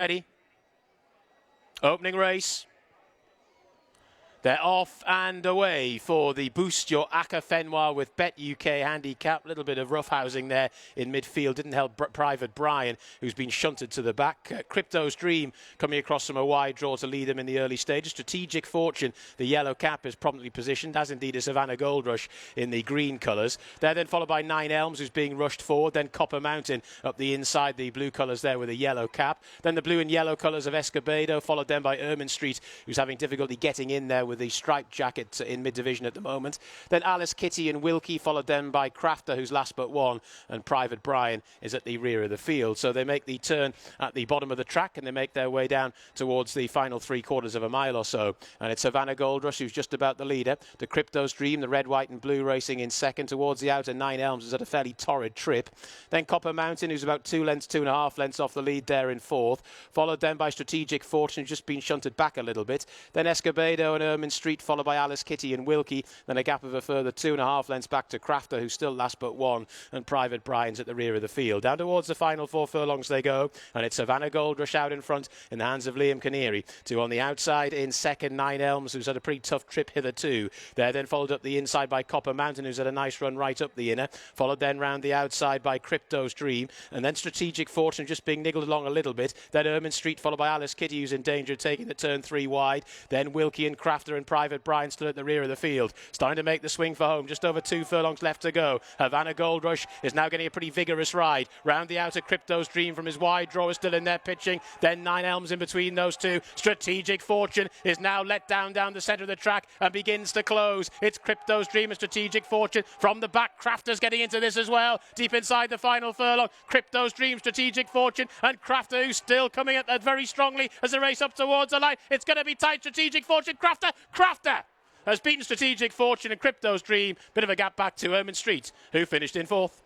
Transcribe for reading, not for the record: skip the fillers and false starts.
Ready? Opening race. They're off and away for the Boost Your Acca Fennois with Bet UK handicap. A little bit of roughhousing there in midfield. Didn't help Private Brian, who's been shunted to the back. Crypto's Dream coming across from a wide draw to lead him in the early stages. Strategic Fortune, the yellow cap, is promptly positioned, as indeed is Savannah Gold Rush in the green colours. They're then followed by Nine Elms, who's being rushed forward. Then Copper Mountain up the inside, the blue colours there with a yellow cap. Then the blue and yellow colours of Escobedo, followed then by Ermine Street, who's having difficulty getting in there with the striped jacket in mid-division at the moment. Then Alice Kitty and Wilkie, followed then by Crafter, who's last but one, and Private Brian is at the rear of the field. So they make the turn at the bottom of the track and they make their way down towards the final 3/4 of a mile or so. And it's Savannah Gold Rush who's just about the leader. The Crypto's Dream, the red, white and blue, racing in second. Towards the outer, Nine Elms is at a fairly torrid trip. Then Copper Mountain, who's about 2.5 lengths off the lead there in fourth. Followed then by Strategic Fortune, who's just been shunted back a little bit. Then Escobedo and Ermine Street, followed by Alice Kitty and Wilkie. Then a gap of a further 2.5 lengths back to Crafter, who's still last but one, and Private Brian's at the rear of the field. Down towards the final 4 furlongs they go, and it's Savannah Gold Rush out in front in the hands of Liam Canary. Two on the outside in second, Nine Elms, who's had a pretty tough trip hitherto. They're then followed up the inside by Copper Mountain, who's had a nice run right up the inner. Followed then round the outside by Crypto's Dream, and then Strategic Fortune just being niggled along a little bit. Then Ermine Street, followed by Alice Kitty, who's in danger of taking the turn 3 wide. Then Wilkie and Crafter and Private Brian still at the rear of the field, starting to make the swing for home. Just over 2 furlongs left to go. Savannah Gold Rush is now getting a pretty vigorous ride. Round the outer, Crypto's Dream from his wide draw is still in there pitching. Then Nine Elms in between those two. Strategic Fortune is now let down the centre of the track and begins to close. It's Crypto's Dream and Strategic Fortune from the back. Crafter's getting into this as well. Deep inside the final furlong, Crypto's Dream, Strategic Fortune and Crafter, who's still coming at that very strongly as they race up towards the line. It's going to be tight. Strategic Fortune, Crafter has beaten Strategic Fortune and Crypto's Dream. Bit of a gap back to Ermine Street, who finished in fourth.